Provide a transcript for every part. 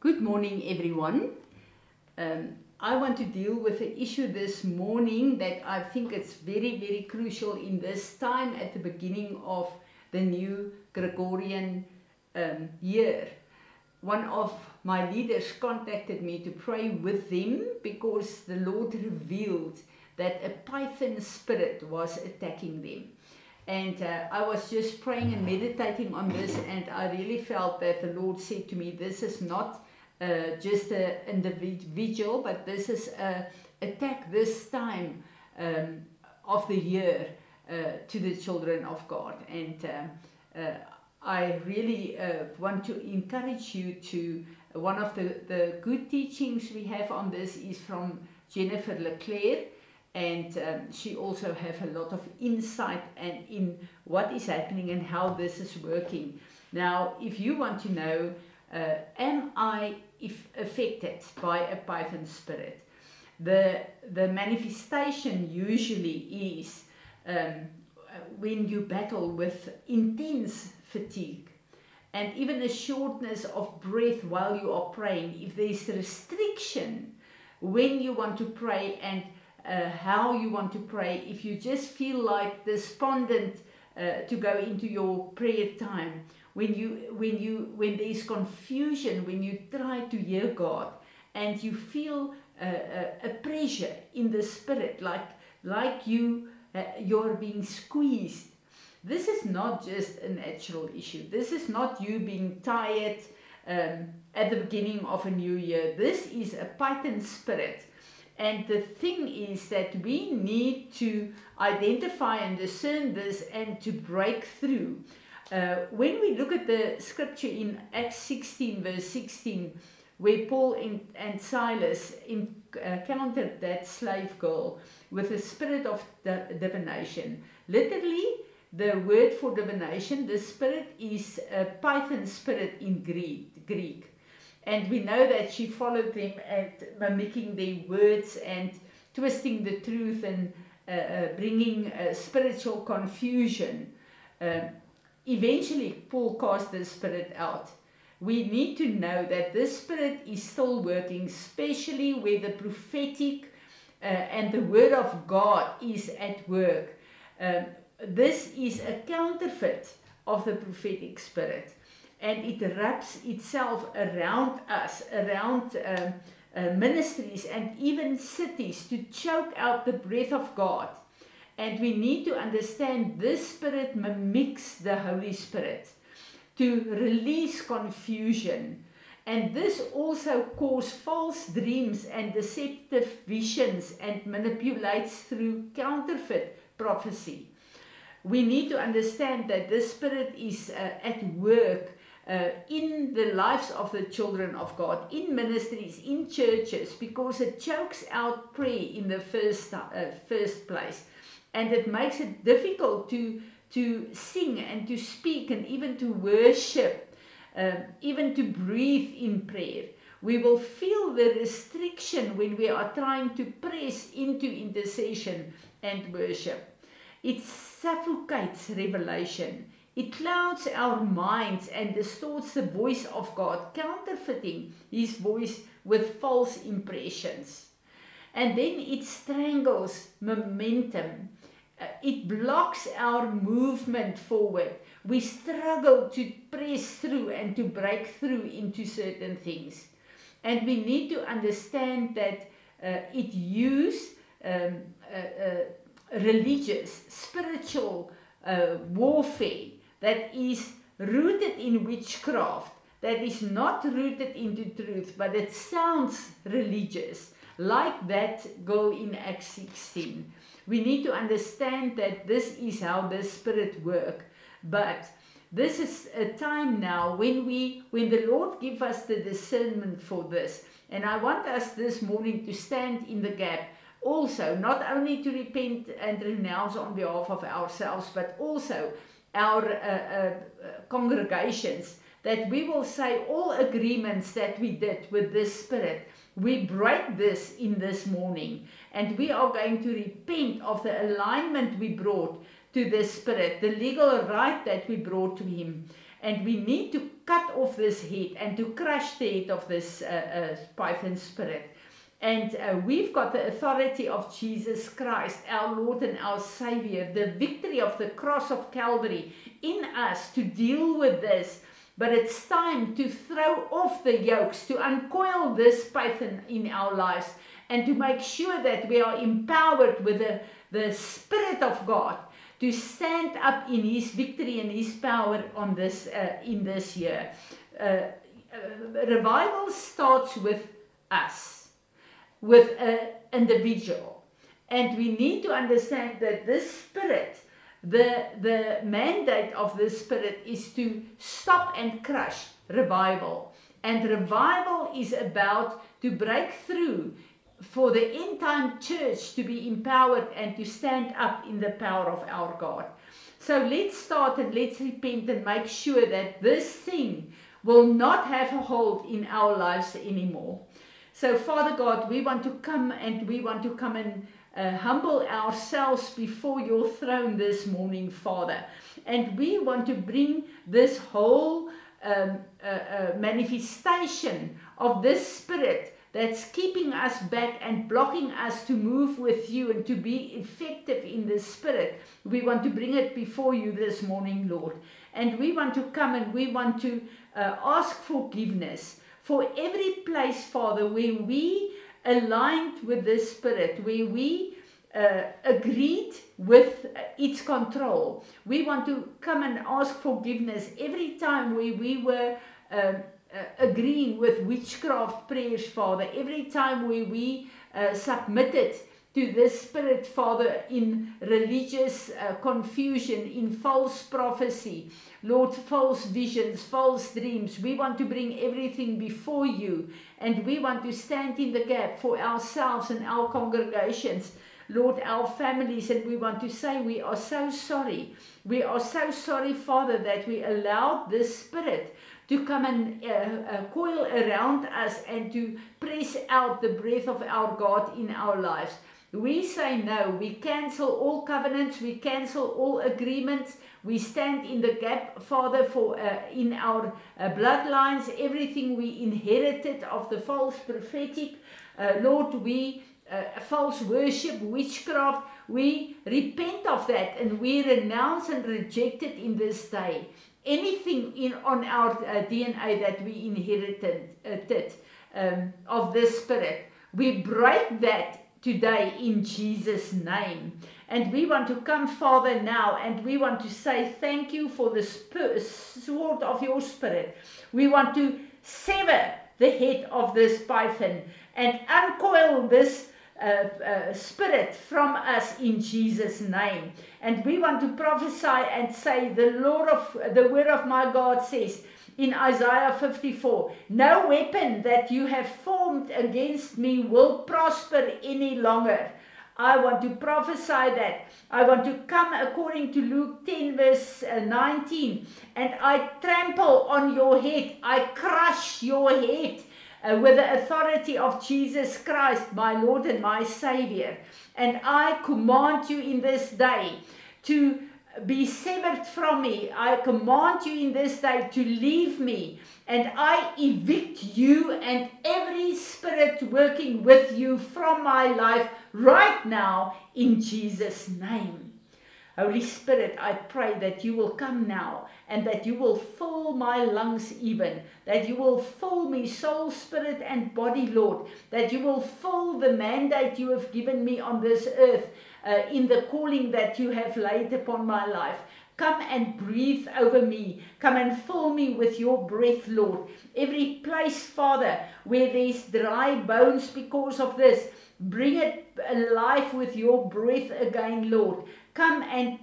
Good morning, everyone. I want to deal with an issue this morning that I think it's very, very crucial in this time at the beginning of the new Gregorian year. One of my leaders contacted me to pray with them because the Lord revealed that a python spirit was attacking them. And I was just praying and meditating on this, and I really felt that the Lord said to me, this is not just an individual, but this is an attack this time of the year to the children of God. And I really want to encourage you to, one of the good teachings we have on this is from Jennifer Leclerc, and she also have a lot of insight and in what is happening and how this is working. Now, if you want to know, am I affected by a python spirit? The manifestation usually is when you battle with intense fatigue and even a shortness of breath while you are praying. If there is restriction when you want to pray and how you want to pray, if you just feel like despondent to go into your prayer time, when there is confusion, when you try to hear God and you feel a pressure in the spirit, like you're being squeezed. This is not just a natural issue. This is not you being tired at the beginning of a new year. This is a python spirit. And the thing is that we need to identify and discern this and to break through. When we look at the scripture in Acts 16 verse 16, where Paul and Silas encountered that slave girl with a spirit of divination. Literally, the word for divination, the spirit is a python spirit in Greek. And we know that she followed them at mimicking their words and twisting the truth and bringing spiritual confusion. Eventually, Paul cast the spirit out. We need to know that this spirit is still working, especially where the prophetic and the word of God is at work. This is a counterfeit of the prophetic spirit. And it wraps itself around us, around ministries and even cities to choke out the breath of God. And we need to understand this spirit mimics the Holy Spirit to release confusion. And this also causes false dreams and deceptive visions and manipulates through counterfeit prophecy. We need to understand that this spirit is at work in the lives of the children of God, in ministries, in churches, because it chokes out prayer in the first place. And it makes it difficult to sing and to speak and even to worship, even to breathe in prayer. We will feel the restriction when we are trying to press into intercession and worship. It suffocates revelation. It clouds our minds and distorts the voice of God, counterfeiting His voice with false impressions. And then it strangles momentum. It blocks our movement forward. We struggle to press through and to break through into certain things. And we need to understand that it uses religious, spiritual warfare that is rooted in witchcraft, that is not rooted into truth, but it sounds religious, like that girl in Acts 16. We need to understand that this is how the spirit works. But this is a time now when the Lord gives us the discernment for this. And I want us this morning to stand in the gap. Also, not only to repent and renounce on behalf of ourselves, but also our congregations, that we will say all agreements that we did with this spirit, we break this in this morning, and we are going to repent of the alignment we brought to this spirit, the legal right that we brought to him, and we need to cut off this head and to crush the head of this python spirit. And we've got the authority of Jesus Christ, our Lord and our Savior, the victory of the cross of Calvary in us to deal with this. But it's time to throw off the yokes, to uncoil this python in our lives, and to make sure that we are empowered with the Spirit of God to stand up in His victory and His power on this in this year. Revival starts with us, with an individual, and we need to understand that this Spirit, the mandate of this Spirit is to stop and crush revival. And revival is about to break through for the end time church to be empowered and to stand up in the power of our God. So let's start and let's repent and make sure that this thing will not have a hold in our lives anymore. So Father God, we want to come and humble ourselves before your throne this morning, Father. And we want to bring this whole manifestation of this Spirit that's keeping us back and blocking us to move with you and to be effective in the Spirit. We want to bring it before you this morning, Lord. And we want to come and we want to ask forgiveness for every place, Father, where we aligned with the Spirit, where we agreed with its control. We want to come and ask forgiveness every time where we were agreeing with witchcraft prayers, Father, every time where we submitted to this Spirit, Father, in religious confusion, in false prophecy, Lord, false visions, false dreams. We want to bring everything before you, and we want to stand in the gap for ourselves and our congregations, Lord, our families, and we want to say we are so sorry. We are so sorry, Father, that we allowed this Spirit to come and coil around us and to press out the breath of our God in our lives. We say no. We cancel all covenants. We cancel all agreements. We stand in the gap, Father, for in our bloodlines, everything we inherited of the false prophetic. Lord, we false worship, witchcraft, we repent of that and we renounce and reject it in this day. Anything on our DNA that we inherited of this Spirit, we break that today in Jesus' name. And we want to come, Father, now, and we want to say thank you for the sword of your Spirit. We want to sever the head of this python and uncoil this Spirit from us in Jesus' name. And we want to prophesy and say, the word of my God says in Isaiah 54, no weapon that you have formed against me will prosper any longer. I want to prophesy that. I want to come according to Luke 10 verse 19, and I trample on your head, I crush your head with the authority of Jesus Christ, my Lord and my Savior. And I command you in this day to be severed from me. I command you in this day to leave me, and I evict you and every spirit working with you from my life right now in Jesus' name. Holy Spirit, I pray that you will come now and that you will fill my lungs even, that you will fill me soul, spirit and body, Lord, that you will fill the mandate you have given me on this earth in the calling that you have laid upon my life. Come and breathe over me. Come and fill me with your breath, Lord. Every place, Father, where there's dry bones because of this, bring it alive with your breath again, Lord. Come and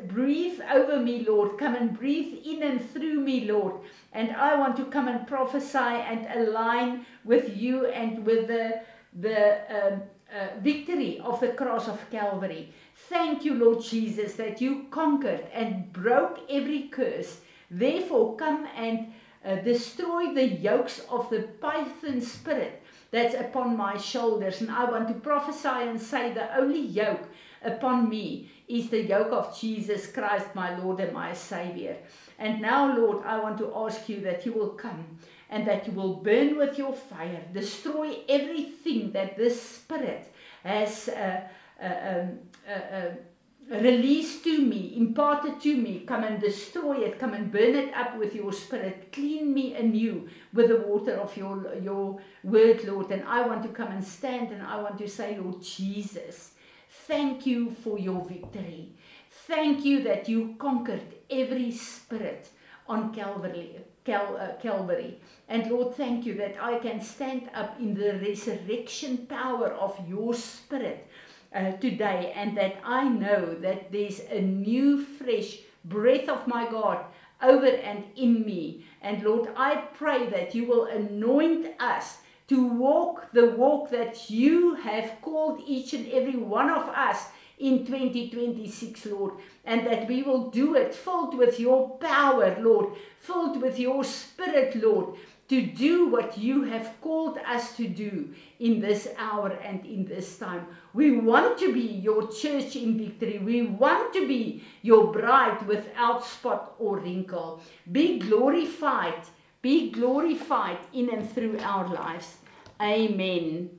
breathe over me, Lord. Come and breathe in and through me, Lord. And I want to come and prophesy and align with you and with the victory of the cross of Calvary. Thank you, Lord Jesus, that you conquered and broke every curse. Therefore, come and destroy the yokes of the python spirit that's upon my shoulders. And I want to prophesy and say the only yoke upon me is the yoke of Jesus Christ, my Lord and my Savior. And now, Lord, I want to ask you that you will come and that you will burn with your fire, destroy everything that this spirit has released to me, imparted to me. Come and destroy it, come and burn it up with your spirit. Clean me anew with the water of your word, Lord. And I want to come and stand and I want to say, Lord Jesus, thank you for your victory. Thank you that you conquered every spirit on Calvary. And Lord, thank you that I can stand up in the resurrection power of your spirit today, and that I know that there's a new fresh breath of my God over and in me. And Lord, I pray that you will anoint us to walk the walk that you have called each and every one of us in 2026, Lord, and that we will do it filled with your power, Lord, filled with your spirit, Lord, to do what you have called us to do in this hour and in this time. We want to be your church in victory. We want to be your bride without spot or wrinkle. Be glorified in and through our lives. Amen.